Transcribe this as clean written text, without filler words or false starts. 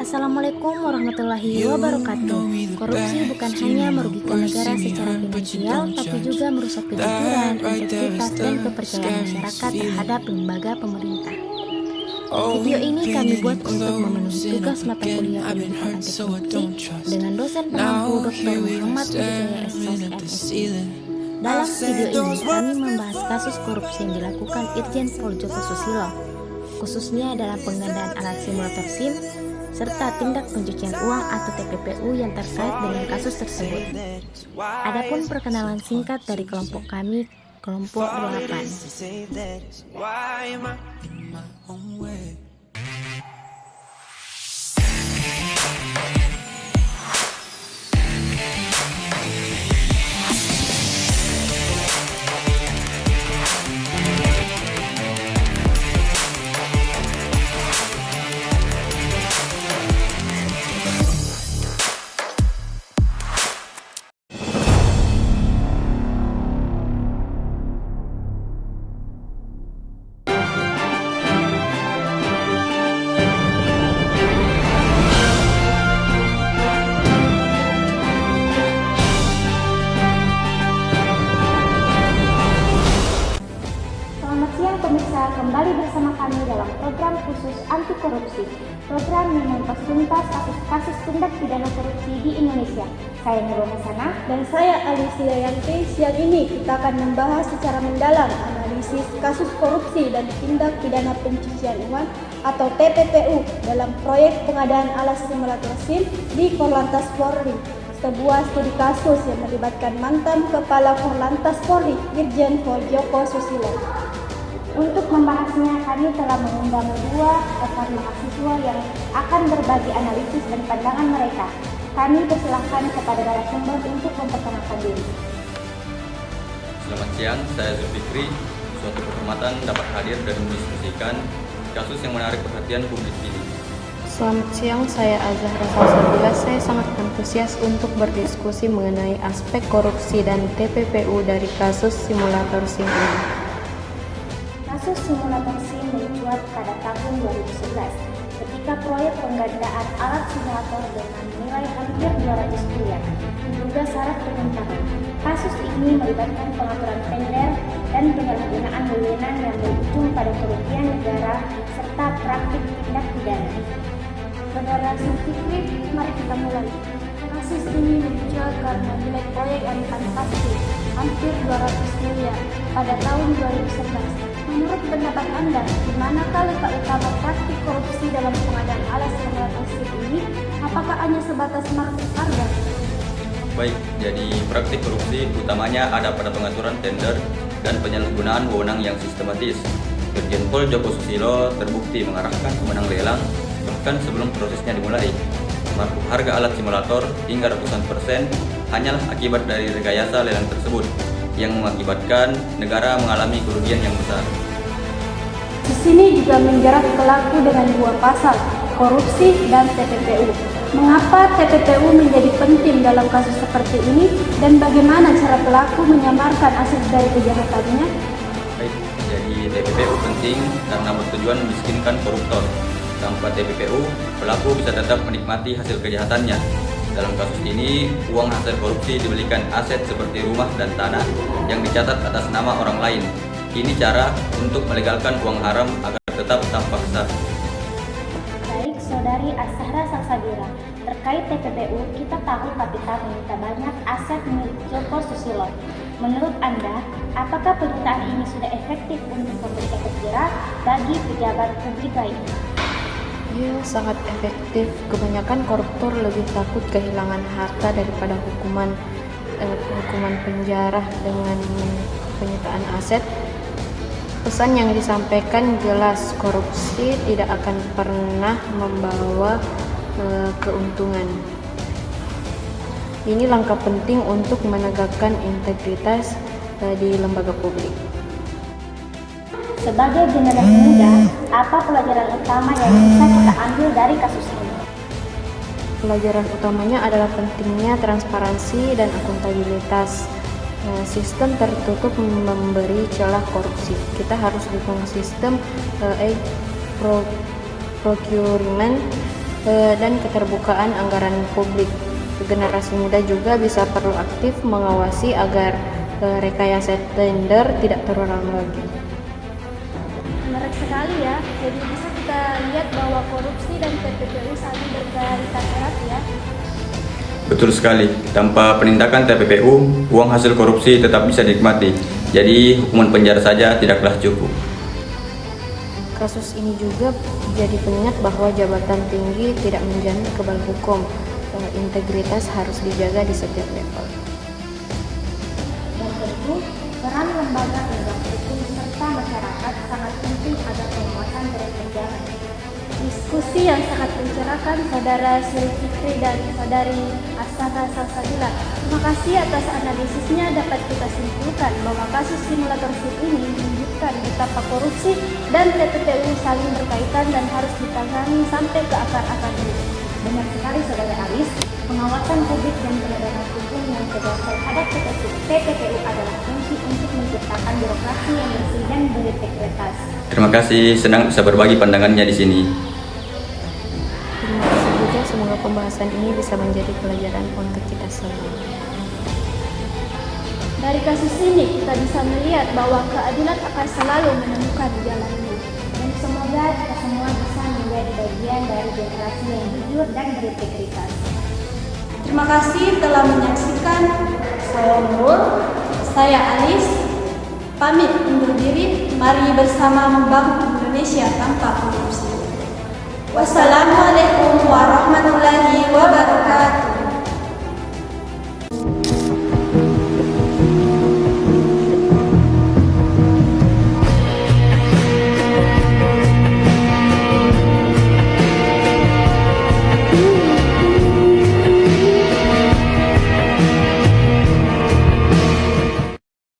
Assalamualaikum warahmatullahi wabarakatuh. Korupsi bukan hanya merugikan negara secara finansial, tapi juga merusak kejujuran, integritas, dan kepercayaan masyarakat terhadap lembaga pemerintah. Video ini kami buat untuk memenuhi tugas mata kuliah Pendidikan Teknologi dengan dosen pengampu Dr. Muhammad Wijaya SOS MSI. Dalam video ini kami membahas kasus korupsi yang dilakukan Irjen Pol Joko Susilo, khususnya dalam penggandaan alat simulator SIM serta tindak pencucian uang atau TPPU yang terkait dengan kasus tersebut. Adapun perkenalan singkat dari kelompok kami, kelompok 28. Pemirsa, kembali bersama kami dalam program khusus anti korupsi, program yang membahas tuntas kasus-kasus tindak pidana korupsi di Indonesia. Saya Nurul Hasanah dan saya Alicia Yanti. Siang ini kita akan membahas secara mendalam analisis kasus korupsi dan tindak pidana pencucian uang atau TPPU dalam proyek pengadaan alat simulator SIM di Korlantas Polri. Sebuah studi kasus yang melibatkan mantan Kepala Korlantas Polri, Irjen Pol Joko Susilo. Untuk membahasnya, kami telah mengundang dua rekan mahasiswa yang akan berbagi analisis dan pandangan mereka. Kami persilahkan kepada narasumber untuk memperkenalkan diri. Selamat siang, saya Zulfikri. Suatu kehormatan dapat hadir dan mendiskusikan kasus yang menarik perhatian publik ini. Selamat siang, saya Azahra Salsabila. Saya sangat antusias untuk berdiskusi mengenai aspek korupsi dan TPPU dari kasus simulator SIM ini. Kasus simulator SIM mencuat pada tahun 2011 ketika proyek penggandaan alat simulator dengan nilai hampir 200 miliar diduga syarat penyimpangan. Kasus ini melibatkan pengaturan tender dan penyalahgunaan wewenang yang berujung pada kerugian negara serta praktik tindak pidana. Saudara Zulfikri, mari kita mulai. Kasus ini muncul karena nilai proyek yang fantastis, hampir 200 miliar pada tahun 2011. Menurut pendapat Anda, di manakah letak utama praktik korupsi dalam pengadaan alat simulator SIM ini? Apakah hanya sebatas market harga? Baik, jadi praktik korupsi utamanya ada pada pengaturan tender dan penyalahgunaan wewenang yang sistematis. Irjen Pol Joko Susilo terbukti mengarahkan pemenang lelang bahkan sebelum prosesnya dimulai. Markup harga alat simulator hingga ratusan persen hanyalah akibat dari rekayasa lelang tersebut yang mengakibatkan negara mengalami kerugian yang besar. Di sini juga menjerat pelaku dengan dua pasal, korupsi dan TPPU. Mengapa TPPU menjadi penting dalam kasus seperti ini dan bagaimana cara pelaku menyamarkan aset dari kejahatannya? Baik, jadi TPPU penting karena bertujuan memiskinkan koruptor. Tanpa TPPU, pelaku bisa tetap menikmati hasil kejahatannya. Dalam kasus ini, uang hasil korupsi dibelikan aset seperti rumah dan tanah yang dicatat atas nama orang lain. Ini cara untuk melegalkan uang haram agar tetap tampak sah. Baik, Saudari Azahra Salsabila, terkait TPPU, kita tahu KPK menyita banyak aset milik Joko Susilo. Menurut Anda, apakah penyitaan ini sudah efektif untuk memberi efek jerah bagi pejabat publik lainnya? Ya, sangat efektif. Kebanyakan koruptor lebih takut kehilangan harta daripada hukuman penjara dengan penyitaan aset. Pesan yang disampaikan jelas, korupsi tidak akan pernah membawa keuntungan. Ini langkah penting untuk menegakkan integritas di lembaga publik. Sebagai generasi muda, apa pelajaran utama yang bisa kita ambil dari kasus ini? Pelajaran utamanya adalah pentingnya transparansi dan akuntabilitas. Sistem tertutup memberi celah korupsi. Kita harus dukung sistem procurement dan keterbukaan anggaran publik. Generasi muda juga bisa perlu aktif mengawasi agar rekayasa tender tidak terulang lagi. Menarik sekali ya, jadi bisa kita lihat bahwa korupsi dan TPPU saling berkaitan erat ya. Betul sekali, tanpa penindakan TPPU, uang hasil korupsi tetap bisa dinikmati. Jadi hukuman penjara saja tidaklah cukup. Kasus ini juga jadi pengingat bahwa jabatan tinggi tidak menjamin kebal hukum. Integritas harus dijaga di setiap level. Dan tentu, peran lembaga penegak hukum serta masyarakat sangat penting agar penguatan terus berjalan. Diskusi yang sangat mencerahkan Saudara Sri Fikri dan Saudari Asana Salsabila. Terima kasih atas analisisnya. Dapat kita simpulkan bahwa kasus simulator SIM ini menunjukkan betapa korupsi dan TPPU saling berkaitan dan harus ditangani sampai ke akar-akarnya. Benar sekali Saudara Aris, pengawasan publik dan penegakan hukum yang tegas terhadap TPPU adalah kunci untuk menciptakan birokrasi yang bersih dan berintegritas. Terima kasih, senang bisa berbagi pandangannya di sini. Terima kasih juga, semoga pembahasan ini bisa menjadi pelajaran untuk kita semua. Dari kasus ini kita bisa melihat bahwa keadilan akan selalu menemukan jalannya. Dan semoga kita semua bisa menjadi bagian dari generasi yang jujur dan berintegritas. Terima kasih telah menyaksikan. Saya Nurul, saya Alis, pamit undur diri. Mari bersama membangun Indonesia tanpa korupsi. Wassalamualaikum warahmatullahi wabarakatuh.